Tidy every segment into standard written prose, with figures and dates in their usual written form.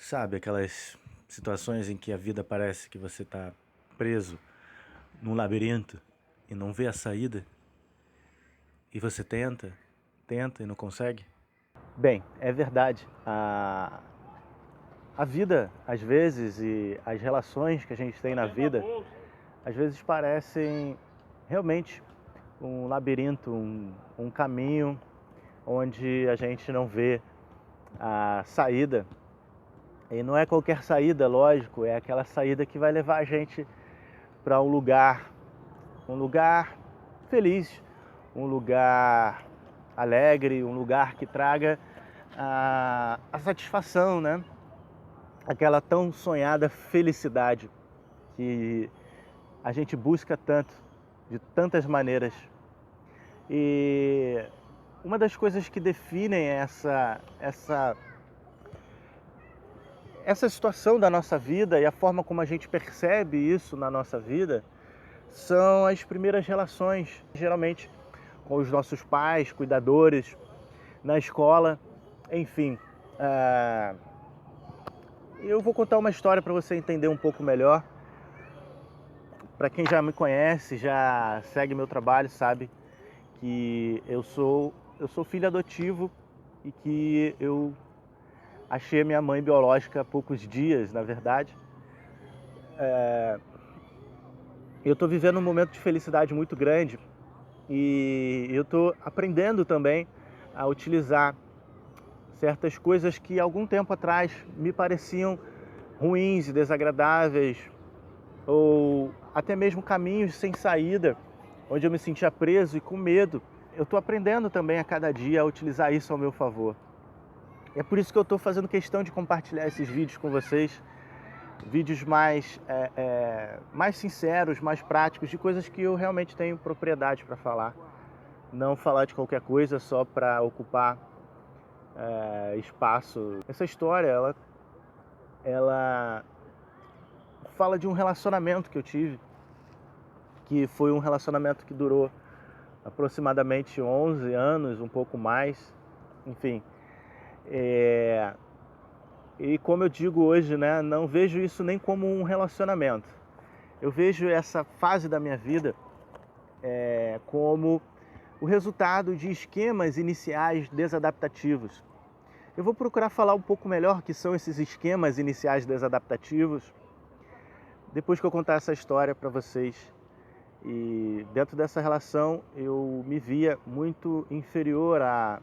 Sabe, aquelas situações em que a vida parece que você está preso num labirinto e não vê a saída? E você tenta, tenta e não consegue? Bem, é verdade. A vida, às vezes, e as relações que a gente tem na vida, às vezes parecem realmente um labirinto, um caminho onde a gente não vê a saída. E não é qualquer saída, lógico, é aquela saída que vai levar a gente para um lugar feliz, um lugar alegre, um lugar que traga a satisfação, né? Aquela tão sonhada felicidade que a gente busca tanto, de tantas maneiras. E uma das coisas que definem essa situação da nossa vida e a forma como a gente percebe isso na nossa vida são as primeiras relações, geralmente com os nossos pais, cuidadores, na escola, enfim. Eu vou contar uma história para você entender um pouco melhor. Para quem já me conhece, já segue meu trabalho, sabe que eu sou filho adotivo e que eu achei a minha mãe biológica há poucos dias, na verdade. Eu estou vivendo um momento de felicidade muito grande e eu estou aprendendo também a utilizar certas coisas que algum tempo atrás me pareciam ruins e desagradáveis, ou até mesmo caminhos sem saída, onde eu me sentia preso e com medo. Eu estou aprendendo também a cada dia a utilizar isso ao meu favor. É por isso que eu estou fazendo questão de compartilhar esses vídeos com vocês, vídeos mais sinceros, mais práticos, de coisas que eu realmente tenho propriedade para falar. Não falar de qualquer coisa só para ocupar espaço. Essa história, ela fala de um relacionamento que eu tive, que foi um relacionamento que durou aproximadamente 11 anos, um pouco mais, enfim. E como eu digo hoje, né, não vejo isso nem como um relacionamento. Eu vejo essa fase da minha vida como o resultado de esquemas iniciais desadaptativos. Eu vou procurar falar um pouco melhor o que são esses esquemas iniciais desadaptativos depois que eu contar essa história para vocês. E dentro dessa relação eu me via muito inferior a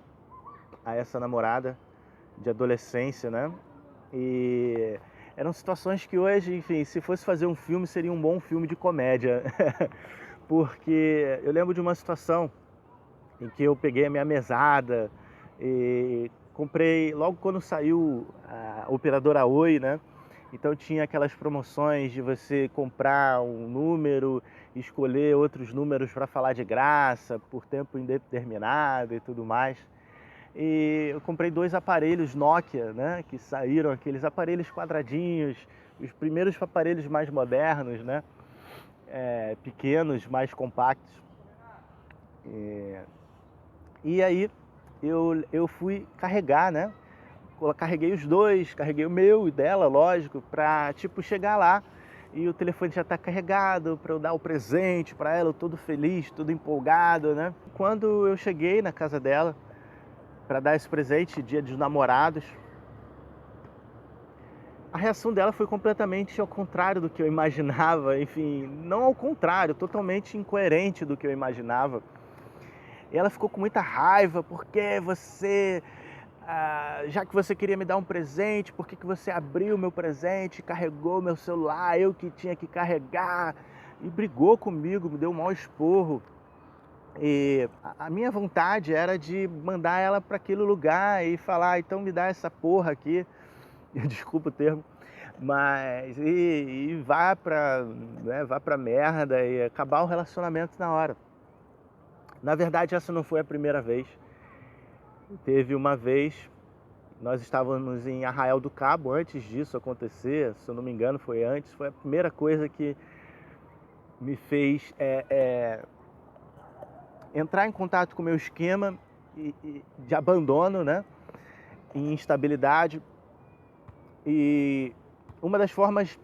essa namorada de adolescência, né? E eram situações que hoje, enfim, se fosse fazer um filme, seria um bom filme de comédia. Porque eu lembro de uma situação em que eu peguei a minha mesada e comprei logo quando saiu a operadora Oi, né? Então tinha aquelas promoções de você comprar um número, escolher outros números para falar de graça por tempo indeterminado e tudo mais. E eu comprei 2 aparelhos Nokia, né, que saíram, aqueles aparelhos quadradinhos, os primeiros aparelhos mais modernos, né, pequenos, mais compactos. E aí eu fui carregar, né, carreguei os dois, carreguei o meu e dela, lógico, pra tipo chegar lá e o telefone já tá carregado, para eu dar o presente para ela, eu todo feliz, todo empolgado, né. Quando eu cheguei na casa dela para dar esse presente, dia dos namorados, a reação dela foi completamente ao contrário do que eu imaginava, enfim, não ao contrário, totalmente incoerente do que eu imaginava. E ela ficou com muita raiva, porque você, já que você queria me dar um presente, por que você abriu meu presente, carregou meu celular, eu que tinha que carregar, e brigou comigo, me deu um mau esporro. E a minha vontade era de mandar ela para aquele lugar e falar, então me dá essa porra aqui, desculpa o termo, mas vá pra, né, vá pra merda e acabar o relacionamento na hora. Na verdade, essa não foi a primeira vez. Teve uma vez, nós estávamos em Arraial do Cabo, antes disso acontecer, se eu não me engano foi antes, foi a primeira coisa que me fez entrar em contato com o meu esquema de abandono, né, e instabilidade. E uma das formas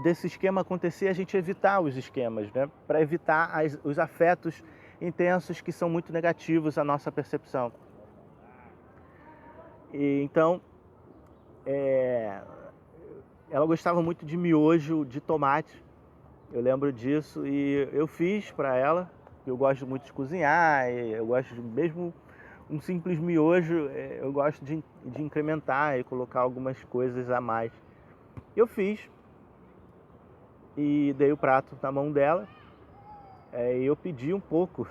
desse esquema acontecer é a gente evitar os esquemas, né? Para evitar os afetos intensos que são muito negativos à nossa percepção. E então, ela gostava muito de miojo de tomate, eu lembro disso, e eu fiz para ela. Eu gosto muito de cozinhar, eu gosto mesmo um simples miojo, eu gosto de incrementar e colocar algumas coisas a mais. Eu fiz e dei o prato na mão dela, e eu pedi um pouco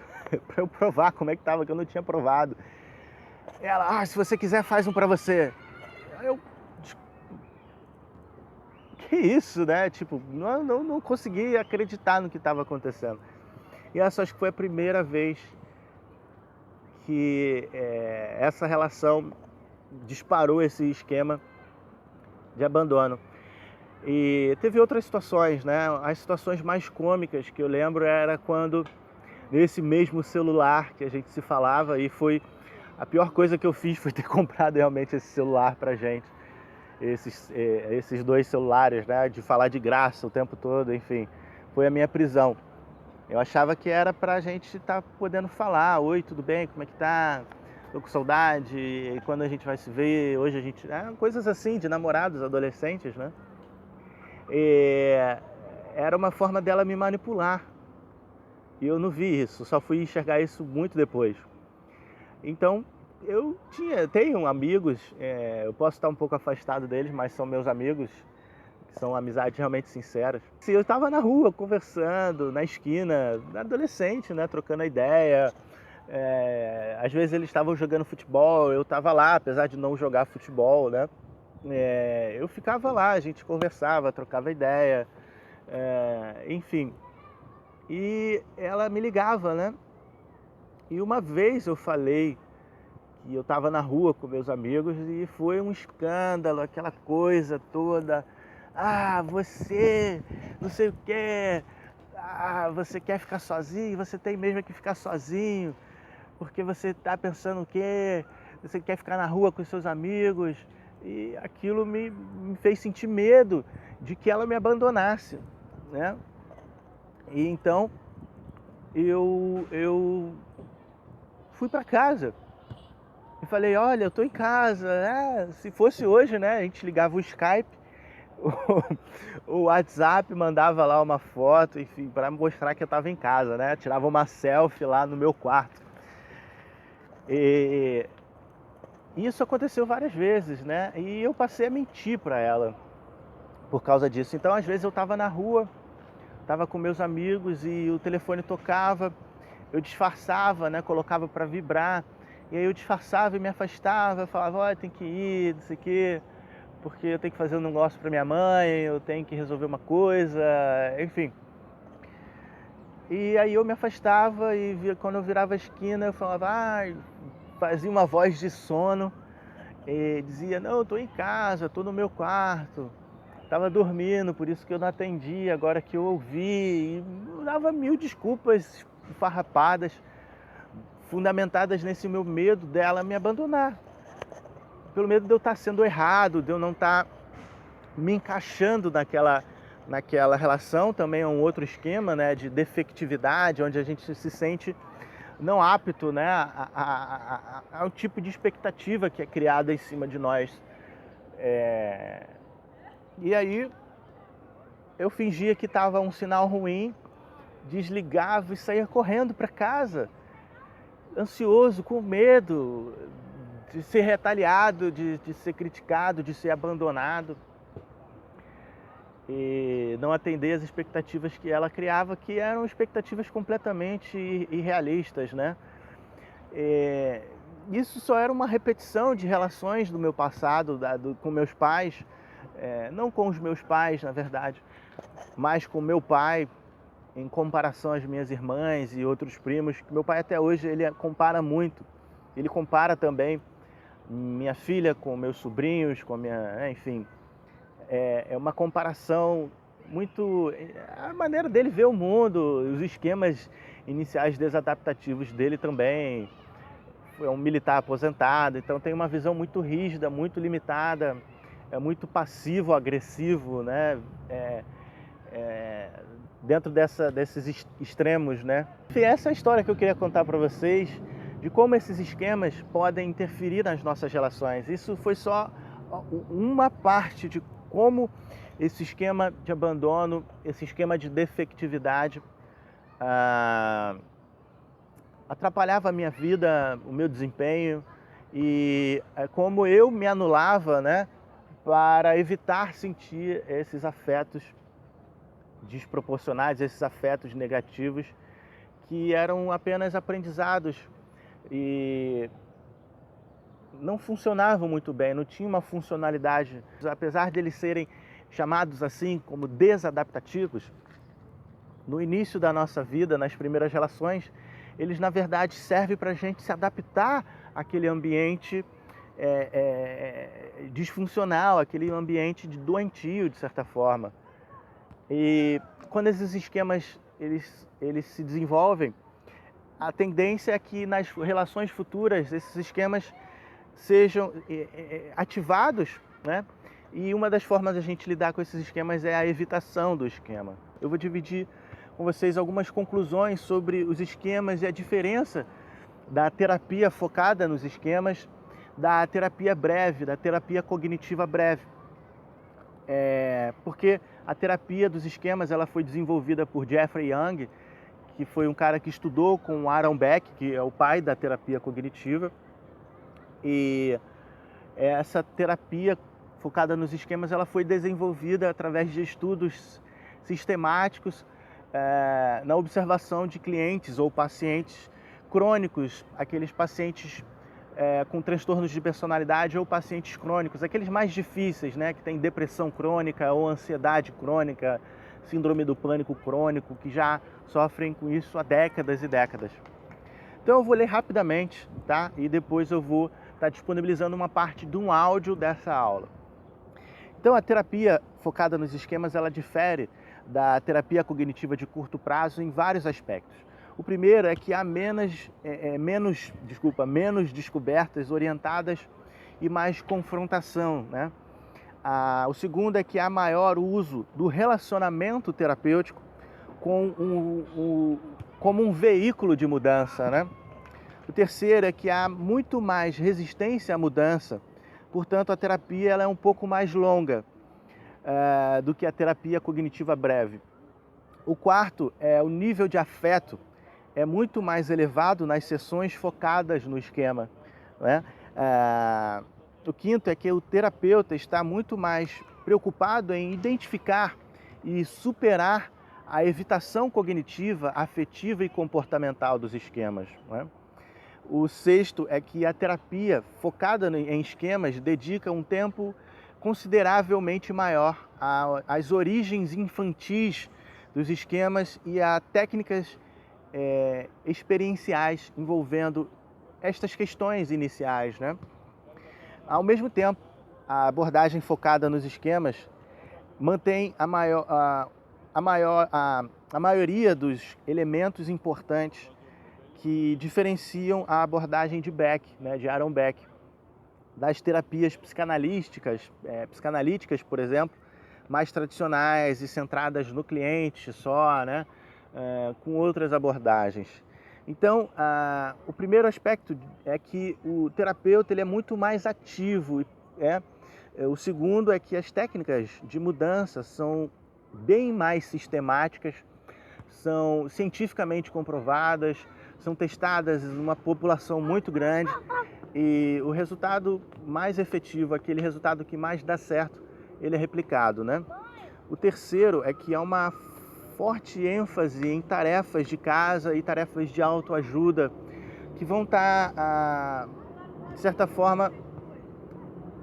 para eu provar como é que tava, que eu não tinha provado. Ela, se você quiser faz um para você. Eu, que isso, né? Tipo, não consegui acreditar no que estava acontecendo. E essa acho que foi a primeira vez que essa relação disparou esse esquema de abandono. E teve outras situações, né? As situações mais cômicas que eu lembro era quando, nesse mesmo celular que a gente se falava, e foi a pior coisa que eu fiz foi ter comprado realmente esse celular pra gente. Esses dois celulares, né? De falar de graça o tempo todo, enfim. Foi a minha prisão. Eu achava que era pra gente estar podendo falar. Oi, tudo bem? Como é que tá? Tô com saudade. E quando a gente vai se ver? Hoje a gente... coisas assim, de namorados, adolescentes, né? Era uma forma dela me manipular. E eu não vi isso, só fui enxergar isso muito depois. Então, eu tenho amigos, eu posso estar um pouco afastado deles, mas são meus amigos, que são amizades realmente sinceras. Eu estava na rua, conversando, na esquina, adolescente, né, trocando a ideia. Às vezes eles estavam jogando futebol, eu estava lá, apesar de não jogar futebol, né? Eu ficava lá, a gente conversava, trocava ideia, enfim. E ela me ligava, né? E uma vez eu falei que eu estava na rua com meus amigos e foi um escândalo, aquela coisa toda. Você, não sei o quê. Você quer ficar sozinho? Você tem mesmo que ficar sozinho, porque você está pensando o quê? Você quer ficar na rua com seus amigos? E aquilo me fez sentir medo de que ela me abandonasse, né? E então eu fui para casa e falei, olha, eu tô em casa. Se fosse hoje, né, a gente ligava o Skype, o WhatsApp, mandava lá uma foto, enfim, para mostrar que eu estava em casa, né? Tirava uma selfie lá no meu quarto. E isso aconteceu várias vezes, né? E eu passei a mentir para ela por causa disso. Então, às vezes eu estava na rua, estava com meus amigos e o telefone tocava, eu disfarçava, né? Colocava para vibrar. E aí eu disfarçava e me afastava, falava, olha, tem que ir, não sei o quê, porque eu tenho que fazer um negócio para minha mãe, eu tenho que resolver uma coisa, enfim. E aí eu me afastava e quando eu virava a esquina eu falava, fazia uma voz de sono e dizia, não, eu tô em casa, tô no meu quarto, tava dormindo, por isso que eu não atendi, agora que eu ouvi, e dava mil desculpas farrapadas, fundamentadas nesse meu medo dela me abandonar. Pelo medo de eu estar sendo errado, de eu não estar me encaixando naquela relação. Também é um outro esquema, né, de defectividade, onde a gente se sente não apto, né, ao tipo de expectativa que é criada em cima de nós. E aí eu fingia que estava um sinal ruim, desligava e saía correndo para casa, ansioso, com medo de ser retaliado, de ser criticado, de ser abandonado e não atender as expectativas que ela criava, que eram expectativas completamente irrealistas, né? Isso só era uma repetição de relações do meu passado, com meus pais, não com os meus pais, na verdade, mas com meu pai, em comparação às minhas irmãs e outros primos. Meu pai até hoje ele compara muito. Ele compara também minha filha com meus sobrinhos, com a minha, enfim, é uma comparação muito, a maneira dele ver o mundo, os esquemas iniciais desadaptativos dele também. É um militar aposentado, então tem uma visão muito rígida, muito limitada muito passivo, agressivo, né? Dentro desses extremos, né? E essa é a história que eu queria contar para vocês, de como esses esquemas podem interferir nas nossas relações. Isso foi só uma parte de como esse esquema de abandono, esse esquema de defectividade atrapalhava a minha vida, o meu desempenho, e como eu me anulava, né, para evitar sentir esses afetos desproporcionais, esses afetos negativos que eram apenas aprendizados e não funcionavam muito bem, não tinha uma funcionalidade. Apesar de eles serem chamados assim como desadaptativos, no início da nossa vida, nas primeiras relações, eles na verdade servem para a gente se adaptar àquele ambiente disfuncional, aquele ambiente doentio, de certa forma. E quando esses esquemas eles se desenvolvem, a tendência é que nas relações futuras esses esquemas sejam ativados, né? E uma das formas de a gente lidar com esses esquemas é a evitação do esquema. Eu vou dividir com vocês algumas conclusões sobre os esquemas e a diferença da terapia focada nos esquemas, da terapia breve, da terapia cognitiva breve. Porque a terapia dos esquemas ela foi desenvolvida por Jeffrey Young, que foi um cara que estudou com Aaron Beck, que é o pai da terapia cognitiva. E essa terapia focada nos esquemas ela foi desenvolvida através de estudos sistemáticos na observação de clientes ou pacientes crônicos, aqueles pacientes com transtornos de personalidade ou pacientes crônicos, aqueles mais difíceis, né, que têm depressão crônica ou ansiedade crônica, síndrome do pânico crônico, que já sofrem com isso há décadas e décadas. Então eu vou ler rapidamente, tá? E depois eu vou estar disponibilizando uma parte de um áudio dessa aula. Então a terapia focada nos esquemas, ela difere da terapia cognitiva de curto prazo em vários aspectos. O primeiro é que há menos descobertas orientadas e mais confrontação, né? O segundo é que há maior uso do relacionamento terapêutico como um veículo de mudança, né? O terceiro é que há muito mais resistência à mudança, portanto a terapia ela é um pouco mais longa do que a terapia cognitiva breve. O quarto é o nível de afeto é muito mais elevado nas sessões focadas no esquema, né? O quinto é que o terapeuta está muito mais preocupado em identificar e superar a evitação cognitiva, afetiva e comportamental dos esquemas, né? O sexto é que a terapia focada em esquemas dedica um tempo consideravelmente maior às origens infantis dos esquemas e a técnicas experienciais envolvendo estas questões iniciais, né? Ao mesmo tempo, a abordagem focada nos esquemas mantém a maioria dos elementos importantes que diferenciam a abordagem de Beck, né, de Aaron Beck, das terapias psicanalíticas, por exemplo, mais tradicionais e centradas no cliente só, né? Com outras abordagens. Então, o primeiro aspecto é que o terapeuta ele é muito mais ativo. O segundo é que as técnicas de mudança são bem mais sistemáticas, são cientificamente comprovadas, são testadas em uma população muito grande e o resultado mais efetivo, aquele resultado que mais dá certo, ele é replicado, né? O terceiro é que há uma forte ênfase em tarefas de casa e tarefas de autoajuda que vão estar, de certa forma,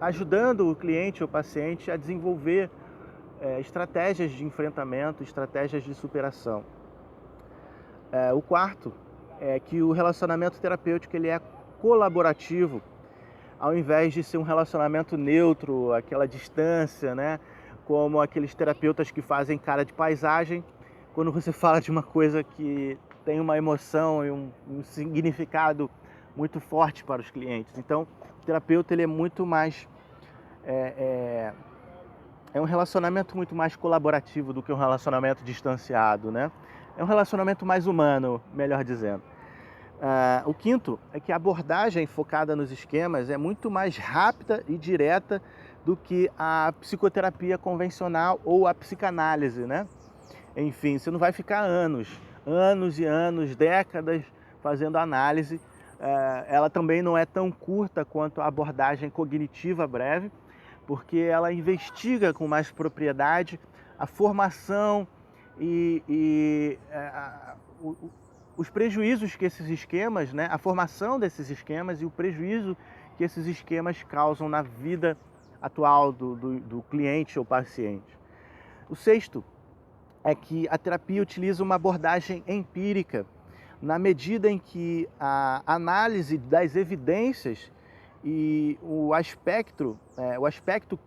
ajudando o cliente ou paciente a desenvolver estratégias de enfrentamento, estratégias de superação. O quarto é que o relacionamento terapêutico ele é colaborativo, ao invés de ser um relacionamento neutro, aquela distância, né? Como aqueles terapeutas que fazem cara de paisagem quando você fala de uma coisa que tem uma emoção e um significado muito forte para os clientes. Então, o terapeuta ele é muito mais é um relacionamento muito mais colaborativo do que um relacionamento distanciado, né? É um relacionamento mais humano, melhor dizendo. O quinto é que a abordagem focada nos esquemas é muito mais rápida e direta do que a psicoterapia convencional ou a psicanálise, né? Enfim, você não vai ficar anos e anos, décadas fazendo análise. Ela também não é tão curta quanto a abordagem cognitiva breve, porque ela investiga com mais propriedade a formação os prejuízos que esses esquemas, né, a formação desses esquemas e o prejuízo que esses esquemas causam na vida atual do cliente ou paciente. O sexto é que a terapia utiliza uma abordagem empírica, na medida em que a análise das evidências e o aspecto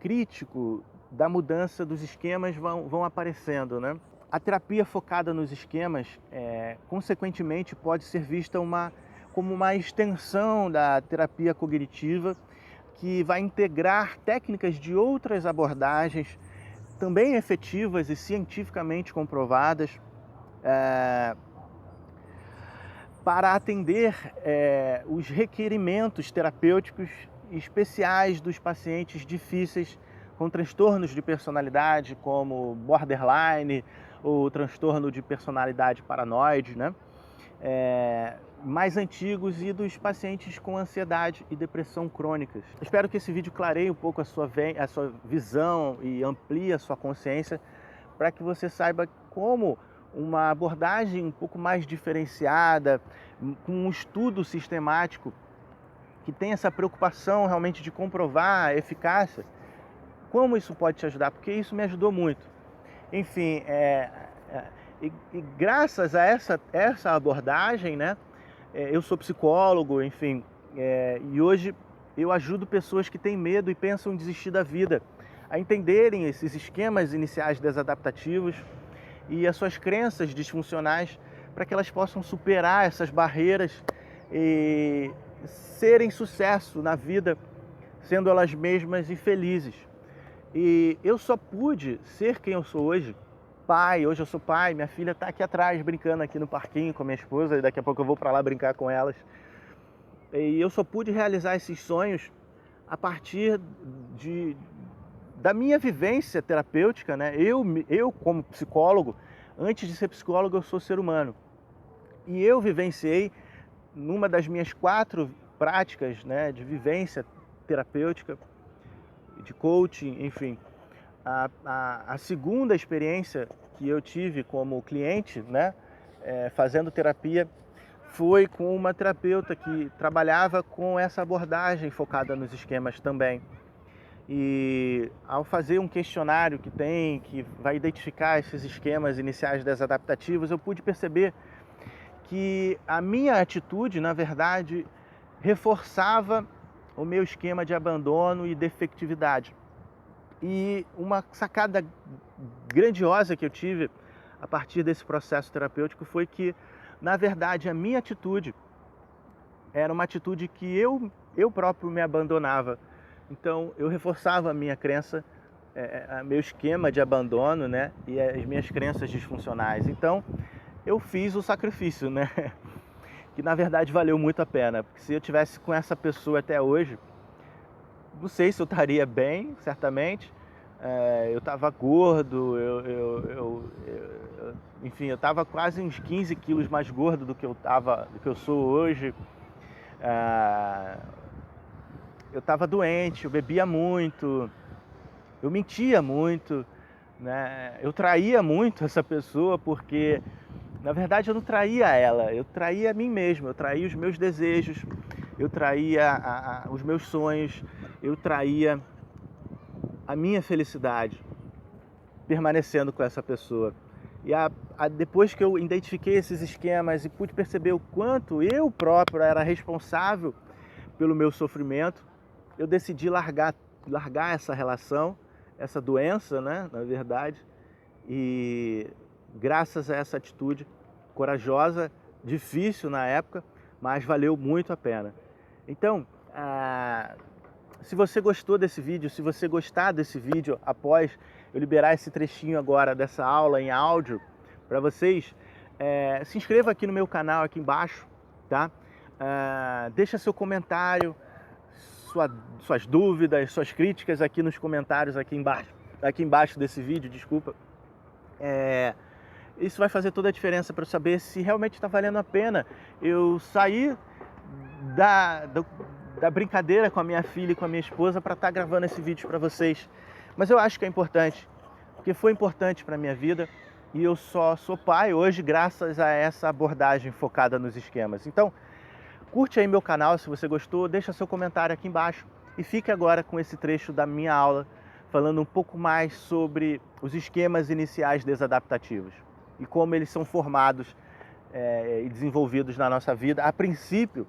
crítico da mudança dos esquemas vão aparecendo, né? A terapia focada nos esquemas, consequentemente, pode ser vista como uma extensão da terapia cognitiva que vai integrar técnicas de outras abordagens também efetivas e cientificamente comprovadas para atender os requerimentos terapêuticos especiais dos pacientes difíceis com transtornos de personalidade, como borderline ou transtorno de personalidade paranoide, né? Mais antigos, e dos pacientes com ansiedade e depressão crônicas. Espero que esse vídeo clareie um pouco a sua visão e amplie a sua consciência para que você saiba como uma abordagem um pouco mais diferenciada, com um estudo sistemático que tem essa preocupação realmente de comprovar a eficácia, como isso pode te ajudar, porque isso me ajudou muito. Enfim, e graças a essa abordagem, né, eu sou psicólogo, enfim, e hoje eu ajudo pessoas que têm medo e pensam em desistir da vida a entenderem esses esquemas iniciais desadaptativos e as suas crenças disfuncionais, para que elas possam superar essas barreiras e serem sucesso na vida, sendo elas mesmas e felizes. E eu só pude ser quem eu sou hoje, pai. Hoje eu sou pai, minha filha está aqui atrás brincando aqui no parquinho com a minha esposa, e daqui a pouco eu vou para lá brincar com elas. E eu só pude realizar esses sonhos a partir da minha vivência terapêutica, né? Eu como psicólogo, antes de ser psicólogo, eu sou ser humano. E eu vivenciei, numa das minhas 4 práticas, né, de vivência terapêutica, de coaching, enfim, a segunda experiência que eu tive como cliente, né, fazendo terapia, foi com uma terapeuta que trabalhava com essa abordagem focada nos esquemas também. E ao fazer um questionário que vai identificar esses esquemas iniciais desadaptativos, eu pude perceber que a minha atitude, na verdade, reforçava o meu esquema de abandono e defectividade. E uma sacada grandiosa que eu tive a partir desse processo terapêutico foi que, na verdade, a minha atitude era uma atitude que eu próprio me abandonava. Então, eu reforçava a minha crença, meu esquema de abandono, né, e as minhas crenças disfuncionais. Então, eu fiz o sacrifício, né, que na verdade valeu muito a pena. Porque se eu tivesse com essa pessoa até hoje, não sei se eu estaria bem, certamente. Eu estava gordo, enfim, eu estava quase uns 15 quilos mais gordo do que eu sou hoje. Eu estava doente, eu bebia muito, eu mentia muito, né? Eu traía muito essa pessoa, porque na verdade eu não traía ela, eu traía a mim mesmo, eu traía os meus desejos, eu traía os meus sonhos, eu traía a minha felicidade permanecendo com essa pessoa. E depois que eu identifiquei esses esquemas e pude perceber o quanto eu próprio era responsável pelo meu sofrimento, eu decidi largar essa relação, essa doença, né, na verdade, e graças a essa atitude corajosa, difícil na época, mas valeu muito a pena. Então, se você gostou desse vídeo, se você gostar desse vídeo após eu liberar esse trechinho agora dessa aula em áudio para vocês, se inscreva aqui no meu canal aqui embaixo, tá? Deixa seu comentário, suas dúvidas, suas críticas aqui nos comentários aqui embaixo desse vídeo, desculpa. Isso vai fazer toda a diferença para eu saber se realmente está valendo a pena eu sair da brincadeira com a minha filha e com a minha esposa para estar gravando esse vídeo para vocês. Mas eu acho que é importante, porque foi importante para a minha vida e eu só sou pai hoje graças a essa abordagem focada nos esquemas. Então, curte aí meu canal se você gostou, deixa seu comentário aqui embaixo e fique agora com esse trecho da minha aula falando um pouco mais sobre os esquemas iniciais desadaptativos e como eles são formados e desenvolvidos na nossa vida, a princípio,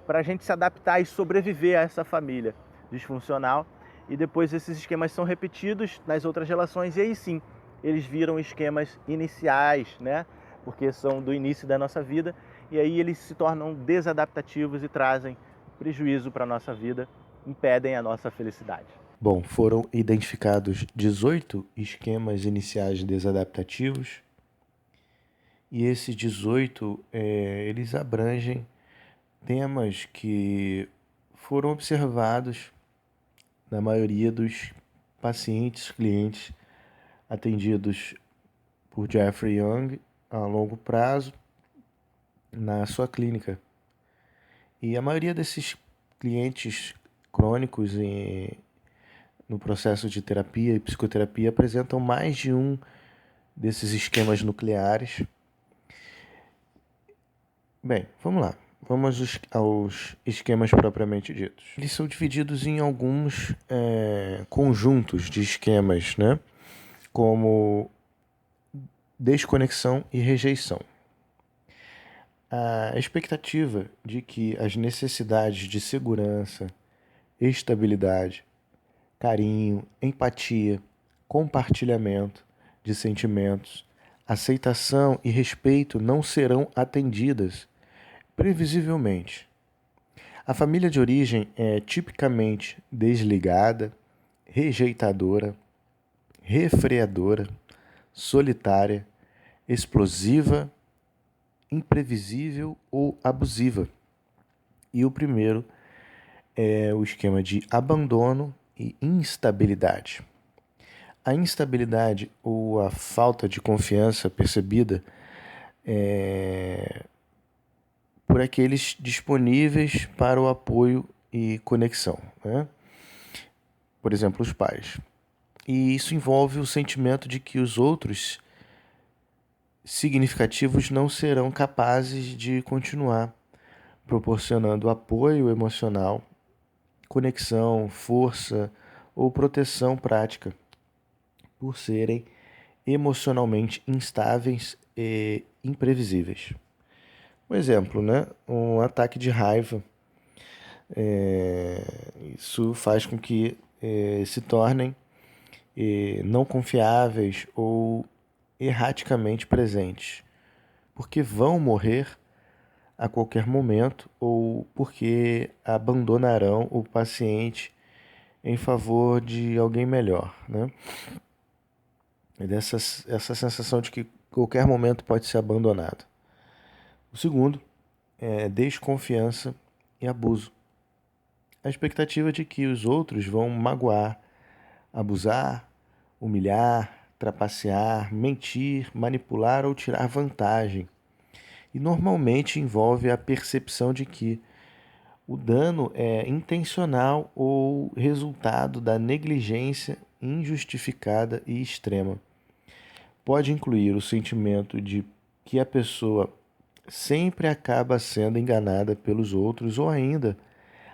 para a gente se adaptar e sobreviver a essa família disfuncional. E depois esses esquemas são repetidos nas outras relações e aí sim, eles viram esquemas iniciais, né? Porque são do início da nossa vida e aí eles se tornam desadaptativos e trazem prejuízo para a nossa vida, impedem a nossa felicidade. Bom, foram identificados 18 esquemas iniciais desadaptativos e esses 18, eles abrangem temas que foram observados na maioria dos pacientes, clientes atendidos por Jeffrey Young a longo prazo na sua clínica. E a maioria desses clientes crônicos no processo de terapia e psicoterapia apresentam mais de um desses esquemas nucleares. Bem, vamos lá. Vamos aos esquemas propriamente ditos. Eles são divididos em alguns conjuntos de esquemas, né? Como desconexão e rejeição. A expectativa de que as necessidades de segurança, estabilidade, carinho, empatia, compartilhamento de sentimentos, aceitação e respeito não serão atendidas previsivelmente. A família de origem é tipicamente desligada, rejeitadora, refreadora, solitária, explosiva, imprevisível ou abusiva. E o primeiro é o esquema de abandono e instabilidade. A instabilidade ou a falta de confiança percebida por aqueles disponíveis para o apoio e conexão, né? Por exemplo, os pais. E isso envolve o sentimento de que os outros significativos não serão capazes de continuar proporcionando apoio emocional, conexão, força ou proteção prática, por serem emocionalmente instáveis e imprevisíveis. Um exemplo, né? Um ataque de raiva. Isso faz com que se tornem não confiáveis ou erraticamente presentes, porque vão morrer a qualquer momento ou porque abandonarão o paciente em favor de alguém melhor, né? Essa sensação de que qualquer momento pode ser abandonado. O segundo é desconfiança e abuso. A expectativa de que os outros vão magoar, abusar, humilhar, trapacear, mentir, manipular ou tirar vantagem. E normalmente envolve a percepção de que o dano é intencional ou resultado da negligência injustificada e extrema. Pode incluir o sentimento de que a pessoa sempre acaba sendo enganada pelos outros ou ainda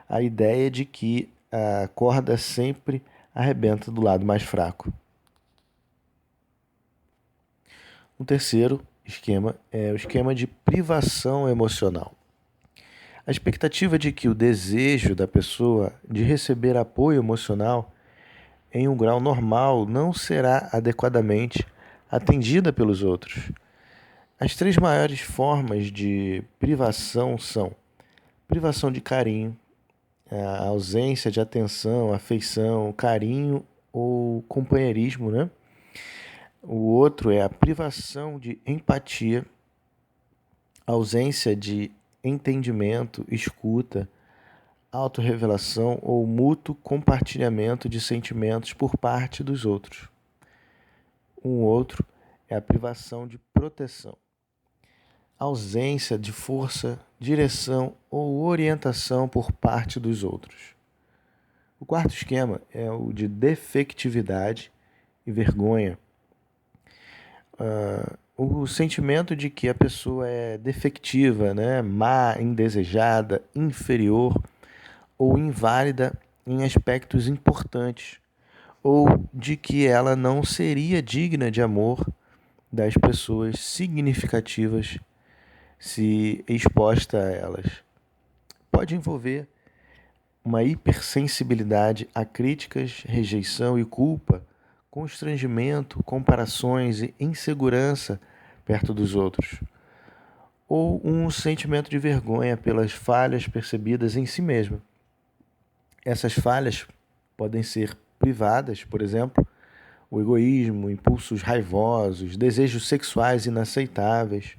a ideia de que a corda sempre arrebenta do lado mais fraco. O terceiro esquema é o esquema de privação emocional. A expectativa de que o desejo da pessoa de receber apoio emocional em um grau normal não será adequadamente atendida pelos outros. As três maiores formas de privação são privação de carinho, a ausência de atenção, afeição, carinho ou companheirismo, né? O outro é a privação de empatia, ausência de entendimento, escuta, autorrevelação ou mútuo compartilhamento de sentimentos por parte dos outros. Um outro é a privação de proteção, ausência de força, direção ou orientação por parte dos outros. O quarto esquema é o de defectividade e vergonha. O sentimento de que a pessoa é defectiva, né? Má, indesejada, inferior ou inválida em aspectos importantes, ou de que ela não seria digna de amor das pessoas significativas se exposta a elas. Pode envolver uma hipersensibilidade a críticas, rejeição e culpa, constrangimento, comparações e insegurança perto dos outros, ou um sentimento de vergonha pelas falhas percebidas em si mesmo. Essas falhas podem ser privadas, por exemplo, o egoísmo, impulsos raivosos, desejos sexuais inaceitáveis,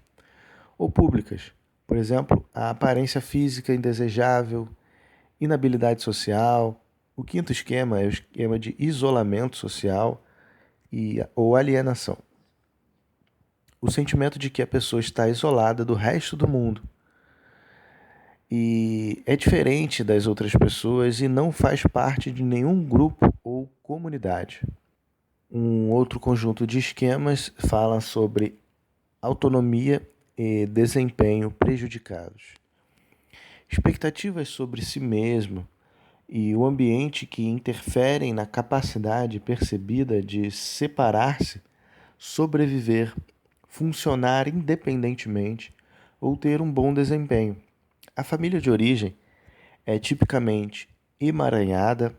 ou públicas, por exemplo, a aparência física indesejável, inabilidade social. O quinto esquema é o esquema de isolamento social ou alienação. O sentimento de que a pessoa está isolada do resto do mundo e é diferente das outras pessoas e não faz parte de nenhum grupo ou comunidade. Um outro conjunto de esquemas fala sobre autonomia e desempenho prejudicados. Expectativas sobre si mesmo e o ambiente que interferem na capacidade percebida de separar-se, sobreviver, funcionar independentemente ou ter um bom desempenho. A família de origem é tipicamente emaranhada,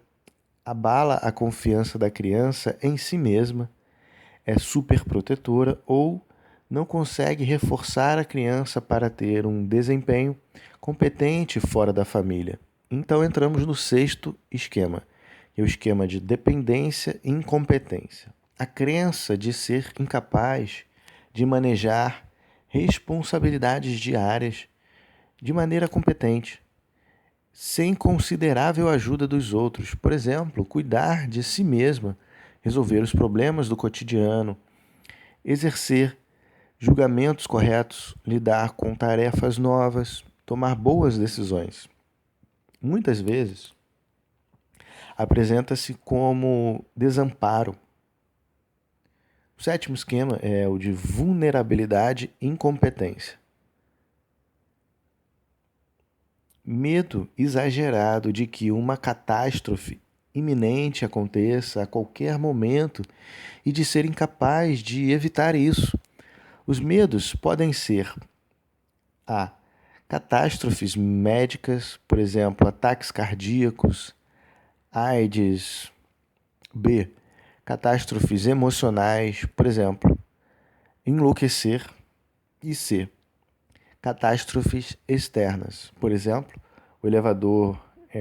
abala a confiança da criança em si mesma, é superprotetora ou não consegue reforçar a criança para ter um desempenho competente fora da família. Então entramos no sexto esquema, que é o esquema de dependência e incompetência. A crença de ser incapaz de manejar responsabilidades diárias de maneira competente, sem considerável ajuda dos outros. Por exemplo, cuidar de si mesma, resolver os problemas do cotidiano, exercer julgamentos corretos, lidar com tarefas novas, tomar boas decisões. Muitas vezes, apresenta-se como desamparo. O sétimo esquema é o de vulnerabilidade e incompetência. Medo exagerado de que uma catástrofe iminente aconteça a qualquer momento e de ser incapaz de evitar isso. Os medos podem ser A. Catástrofes médicas, por exemplo, ataques cardíacos, AIDS. B. Catástrofes emocionais, por exemplo, enlouquecer. E C. Catástrofes externas, por exemplo, o elevador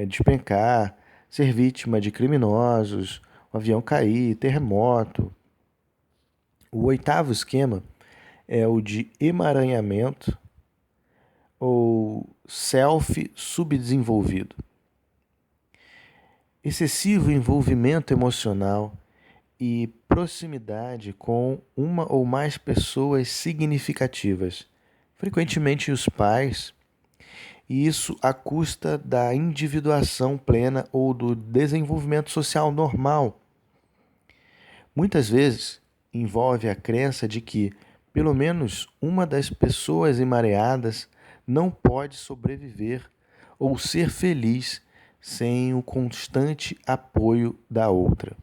despencar, ser vítima de criminosos, o avião cair, terremoto. O oitavo esquema é o de emaranhamento ou self-subdesenvolvido. Excessivo envolvimento emocional e proximidade com uma ou mais pessoas significativas, frequentemente os pais, e isso à custa da individuação plena ou do desenvolvimento social normal. Muitas vezes envolve a crença de que pelo menos uma das pessoas emareadas não pode sobreviver ou ser feliz sem o constante apoio da outra.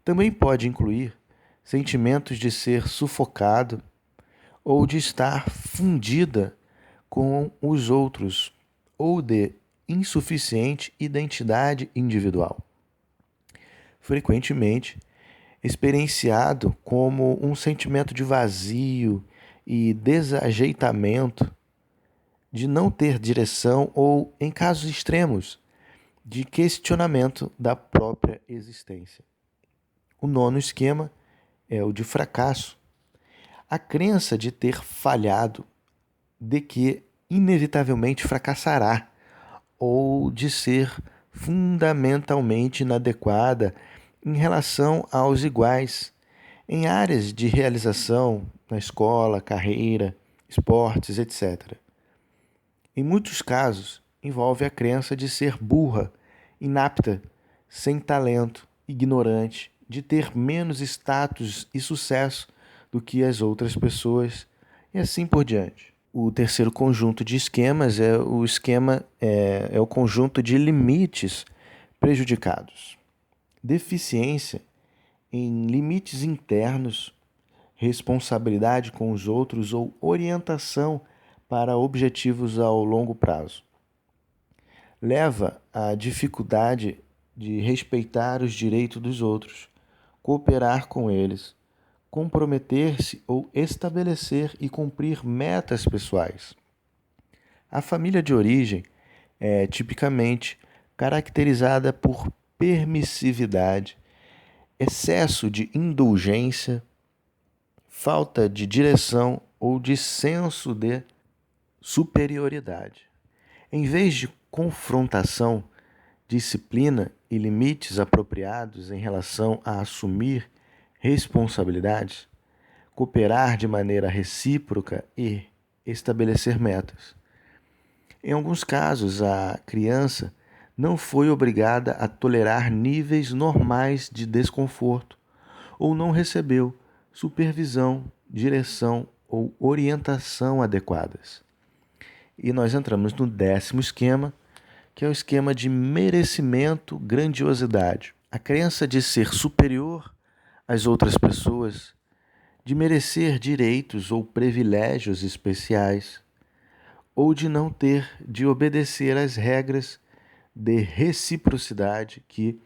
Também pode incluir sentimentos de ser sufocado ou de estar fundida com os outros ou de insuficiente identidade individual. Frequentemente, experienciado como um sentimento de vazio e desajeitamento, de não ter direção ou, em casos extremos, de questionamento da própria existência. O nono esquema é o de fracasso. A crença de ter falhado, de que inevitavelmente fracassará, ou de ser fundamentalmente inadequada em relação aos iguais, em áreas de realização, na escola, carreira, esportes, etc. Em muitos casos, envolve a crença de ser burra, inapta, sem talento, ignorante, de ter menos status e sucesso do que as outras pessoas e assim por diante. O terceiro conjunto de esquemas é o conjunto de limites prejudicados. Deficiência em limites internos, responsabilidade com os outros ou orientação para objetivos ao longo prazo. Leva à dificuldade de respeitar os direitos dos outros, cooperar com eles, comprometer-se ou estabelecer e cumprir metas pessoais. A família de origem é tipicamente caracterizada por permissividade, excesso de indulgência, falta de direção ou de senso de superioridade. Em vez de confrontação, disciplina e limites apropriados em relação a assumir responsabilidades, cooperar de maneira recíproca e estabelecer metas. Em alguns casos, a criança não foi obrigada a tolerar níveis normais de desconforto ou não recebeu supervisão, direção ou orientação adequadas. E nós entramos no 10º esquema, que é o esquema de merecimento, grandiosidade. A crença de ser superior às outras pessoas, de merecer direitos ou privilégios especiais, ou de não ter de obedecer às regras de reciprocidade que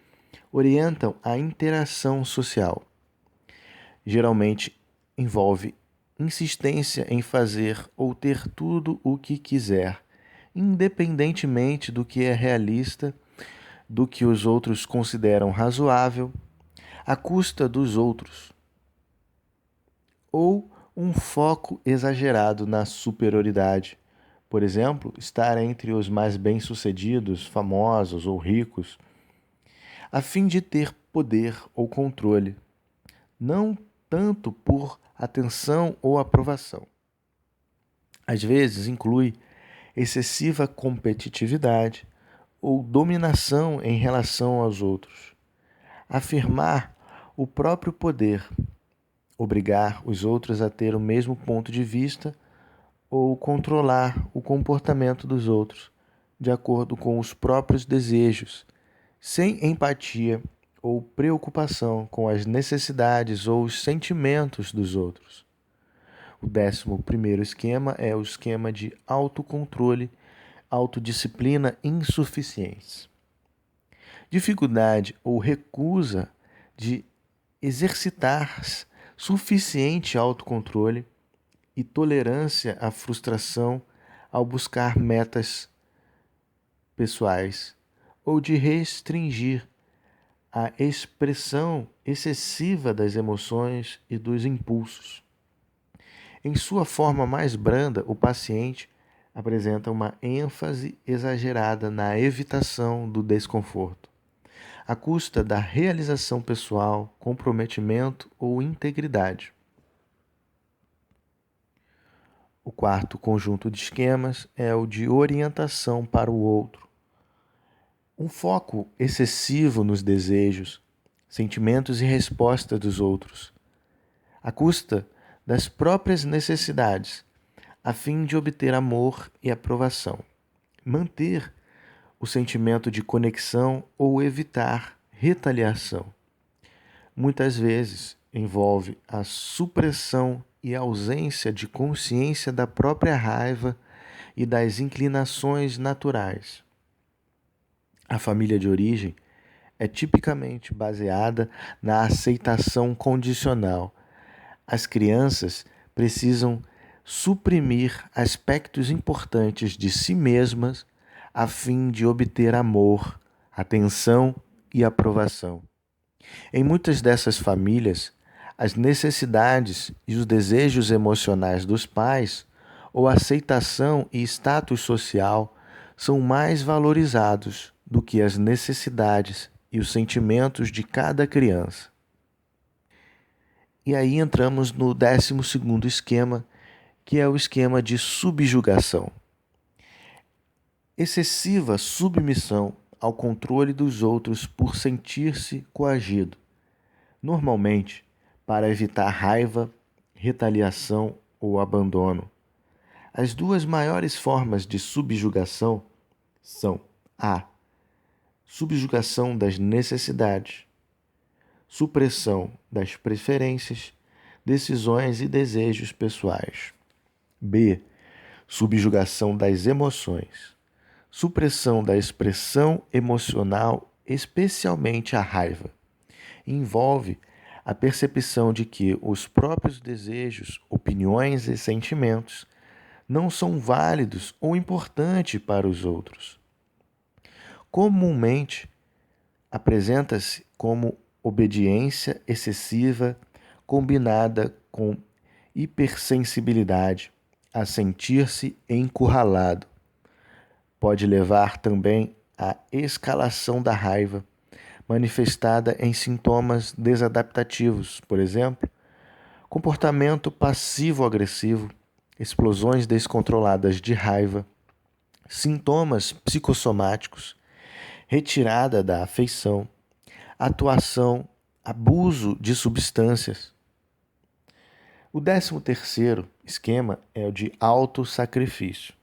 orientam a interação social. Geralmente envolve insistência em fazer ou ter tudo o que quiser, independentemente do que é realista, do que os outros consideram razoável, à custa dos outros, ou um foco exagerado na superioridade. Por exemplo, estar entre os mais bem-sucedidos, famosos ou ricos, a fim de ter poder ou controle, não tanto por atenção ou aprovação. Às vezes inclui excessiva competitividade ou dominação em relação aos outros. Afirmar o próprio poder, obrigar os outros a ter o mesmo ponto de vista ou controlar o comportamento dos outros de acordo com os próprios desejos, sem empatia ou preocupação com as necessidades ou os sentimentos dos outros. O 11º esquema é o esquema de autocontrole, autodisciplina insuficientes. Dificuldade ou recusa de exercitar suficiente autocontrole e tolerância à frustração ao buscar metas pessoais ou de restringir a expressão excessiva das emoções e dos impulsos. Em sua forma mais branda, o paciente apresenta uma ênfase exagerada na evitação do desconforto, à custa da realização pessoal, comprometimento ou integridade. O 4º conjunto de esquemas é o de orientação para o outro. Um foco excessivo nos desejos, sentimentos e respostas dos outros, à custa das próprias necessidades, a fim de obter amor e aprovação. Manter o sentimento de conexão ou evitar retaliação. Muitas vezes envolve a supressão e ausência de consciência da própria raiva e das inclinações naturais. A família de origem é tipicamente baseada na aceitação condicional. As crianças precisam suprimir aspectos importantes de si mesmas a fim de obter amor, atenção e aprovação. Em muitas dessas famílias, as necessidades e os desejos emocionais dos pais, ou aceitação e status social, são mais valorizados do que as necessidades e os sentimentos de cada criança. E aí entramos no 12º esquema, que é o esquema de subjugação. Excessiva submissão ao controle dos outros por sentir-se coagido, normalmente para evitar raiva, retaliação ou abandono. As duas maiores formas de subjugação são a subjugação das necessidades, supressão das preferências, decisões e desejos pessoais. B. Subjugação das emoções, supressão da expressão emocional, especialmente a raiva. Envolve a percepção de que os próprios desejos, opiniões e sentimentos não são válidos ou importantes para os outros. Comumente, apresenta-se como obediência excessiva combinada com hipersensibilidade a sentir-se encurralado. Pode levar também à escalação da raiva, manifestada em sintomas desadaptativos, por exemplo, comportamento passivo-agressivo, explosões descontroladas de raiva, sintomas psicossomáticos, retirada da afeição, atuação, abuso de substâncias. O 13º esquema é o de autossacrifício.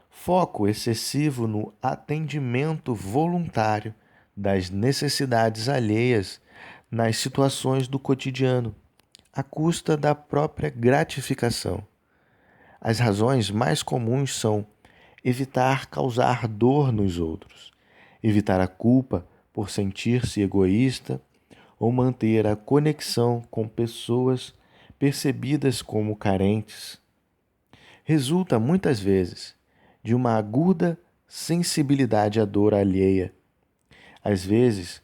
Foco excessivo no atendimento voluntário das necessidades alheias nas situações do cotidiano, à custa da própria gratificação. As razões mais comuns são evitar causar dor nos outros, evitar a culpa por sentir-se egoísta ou manter a conexão com pessoas percebidas como carentes. Resulta muitas vezes de uma aguda sensibilidade à dor alheia. Às vezes,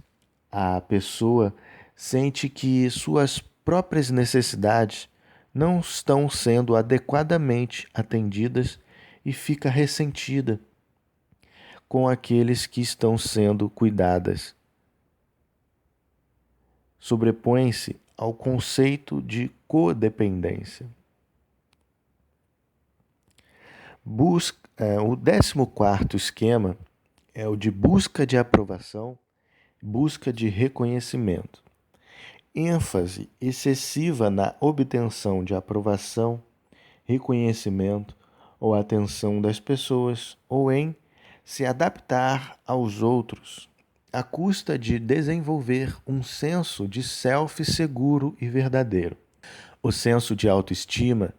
a pessoa sente que suas próprias necessidades não estão sendo adequadamente atendidas e fica ressentida com aqueles que estão sendo cuidadas. Sobrepõe-se ao conceito de codependência. O 14º esquema é o de busca de aprovação, busca de reconhecimento. ênfase excessiva na obtenção de aprovação, reconhecimento ou atenção das pessoas, ou em se adaptar aos outros, à custa de desenvolver um senso de self seguro e verdadeiro. O senso de autoestima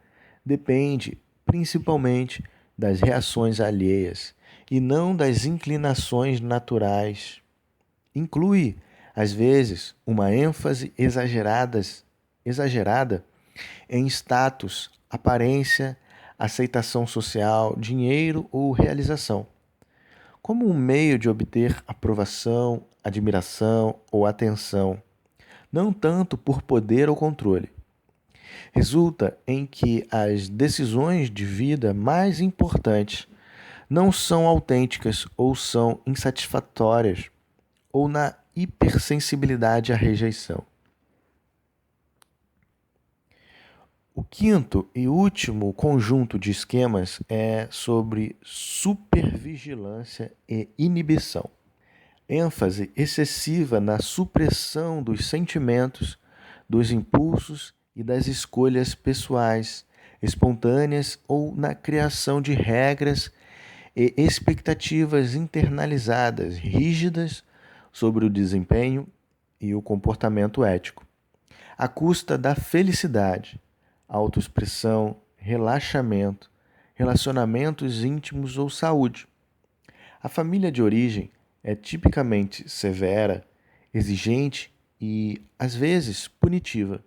depende principalmente das reações alheias e não das inclinações naturais. Inclui, às vezes, uma ênfase exagerada em status, aparência, aceitação social, dinheiro ou realização, como um meio de obter aprovação, admiração ou atenção, não tanto por poder ou controle. Resulta em que as decisões de vida mais importantes não são autênticas ou são insatisfatórias, ou na hipersensibilidade à rejeição. O quinto e último conjunto de esquemas é sobre supervigilância e inibição. ênfase excessiva na supressão dos sentimentos, dos impulsos e das escolhas pessoais, espontâneas ou na criação de regras e expectativas internalizadas, rígidas sobre o desempenho e o comportamento ético, à custa da felicidade, autoexpressão, relaxamento, relacionamentos íntimos ou saúde. A família de origem é tipicamente severa, exigente e, às vezes, punitiva.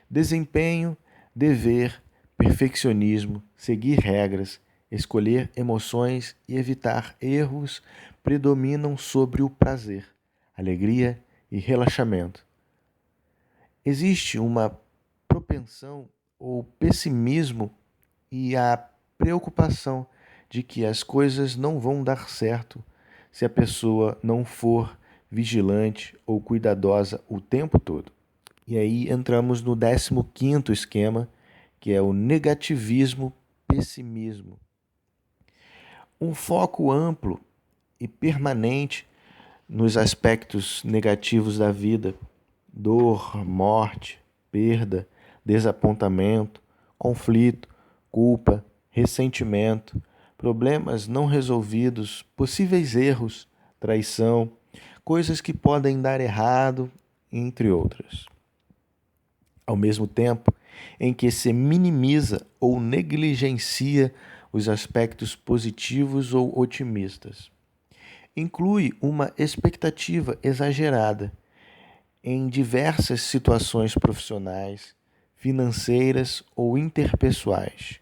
Desempenho, dever, perfeccionismo, seguir regras, escolher emoções e evitar erros predominam sobre o prazer, alegria e relaxamento. Existe uma propensão ou pessimismo e a preocupação de que as coisas não vão dar certo se a pessoa não for vigilante ou cuidadosa o tempo todo. E aí entramos no 15º esquema, que é o negativismo-pessimismo. Um foco amplo e permanente nos aspectos negativos da vida, dor, morte, perda, desapontamento, conflito, culpa, ressentimento, problemas não resolvidos, possíveis erros, traição, coisas que podem dar errado, entre outras. Ao mesmo tempo em que se minimiza ou negligencia os aspectos positivos ou otimistas. Inclui uma expectativa exagerada em diversas situações profissionais, financeiras ou interpessoais,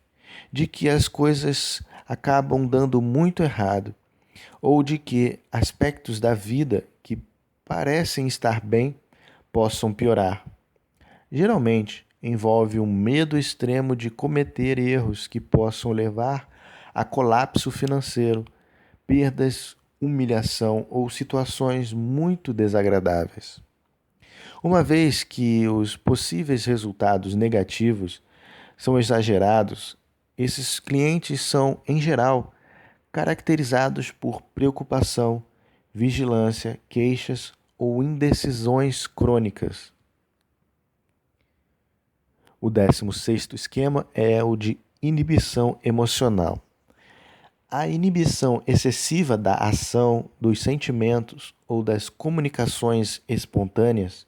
de que as coisas acabam dando muito errado, ou de que aspectos da vida que parecem estar bem possam piorar. Geralmente, envolve um medo extremo de cometer erros que possam levar a colapso financeiro, perdas, humilhação ou situações muito desagradáveis. Uma vez que os possíveis resultados negativos são exagerados, esses clientes são, em geral, caracterizados por preocupação, vigilância, queixas ou indecisões crônicas. O 16º esquema é o de inibição emocional. A inibição excessiva da ação, dos sentimentos ou das comunicações espontâneas,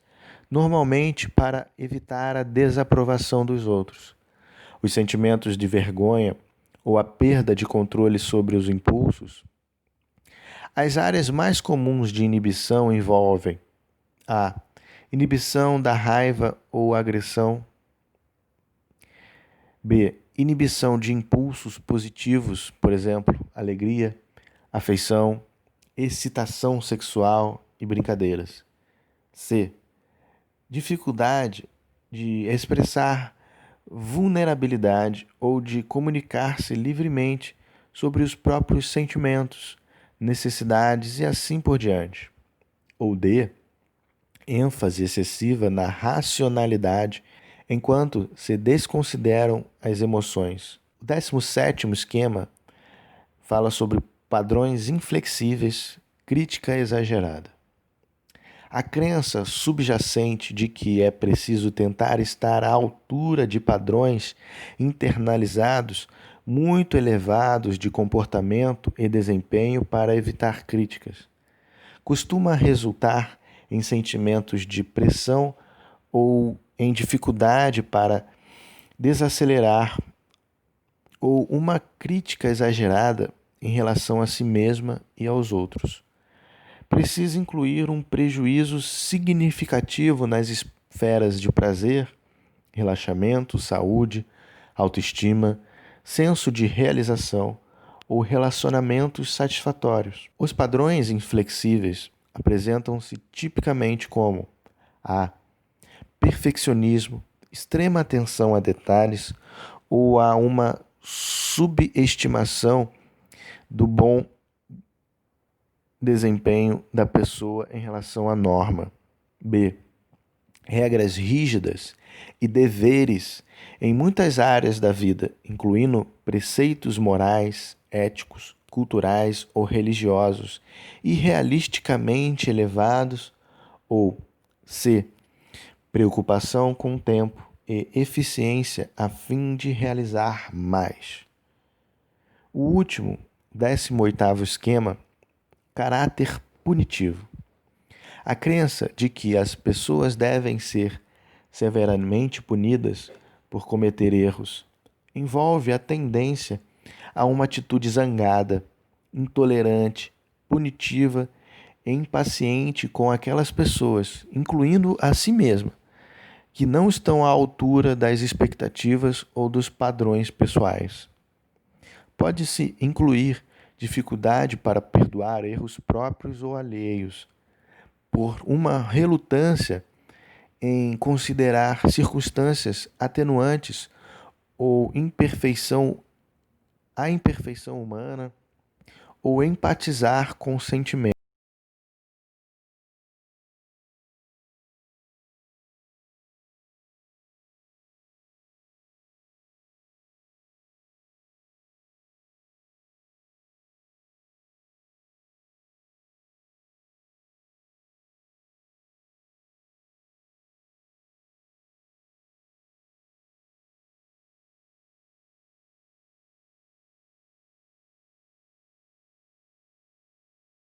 normalmente para evitar a desaprovação dos outros. Os sentimentos de vergonha ou a perda de controle sobre os impulsos. As áreas mais comuns de inibição envolvem a inibição da raiva ou agressão, B. Inibição de impulsos positivos, por exemplo, alegria, afeição, excitação sexual e brincadeiras. C. Dificuldade de expressar vulnerabilidade ou de comunicar-se livremente sobre os próprios sentimentos, necessidades e assim por diante. Ou D. ênfase excessiva na racionalidade enquanto se desconsideram as emoções. O 17º esquema fala sobre padrões inflexíveis, crítica exagerada. A crença subjacente de que é preciso tentar estar à altura de padrões internalizados muito elevados de comportamento e desempenho para evitar críticas costuma resultar em sentimentos de pressão ou em dificuldade para desacelerar ou uma crítica exagerada em relação a si mesma e aos outros. Precisa incluir um prejuízo significativo nas esferas de prazer, relaxamento, saúde, autoestima, senso de realização ou relacionamentos satisfatórios. Os padrões inflexíveis apresentam-se tipicamente como a perfeccionismo, extrema atenção a detalhes ou a uma subestimação do bom desempenho da pessoa em relação à norma. B. Regras rígidas e deveres em muitas áreas da vida, incluindo preceitos morais, éticos, culturais ou religiosos, irrealisticamente elevados. Ou C. Preocupação com o tempo e eficiência a fim de realizar mais. O último, 18º esquema, caráter punitivo. A crença de que as pessoas devem ser severamente punidas por cometer erros envolve a tendência a uma atitude zangada, intolerante, punitiva e impaciente com aquelas pessoas, incluindo a si mesma, que não estão à altura das expectativas ou dos padrões pessoais. Pode-se incluir dificuldade para perdoar erros próprios ou alheios, por uma relutância em considerar circunstâncias atenuantes ou a imperfeição humana, ou empatizar com o sentimento.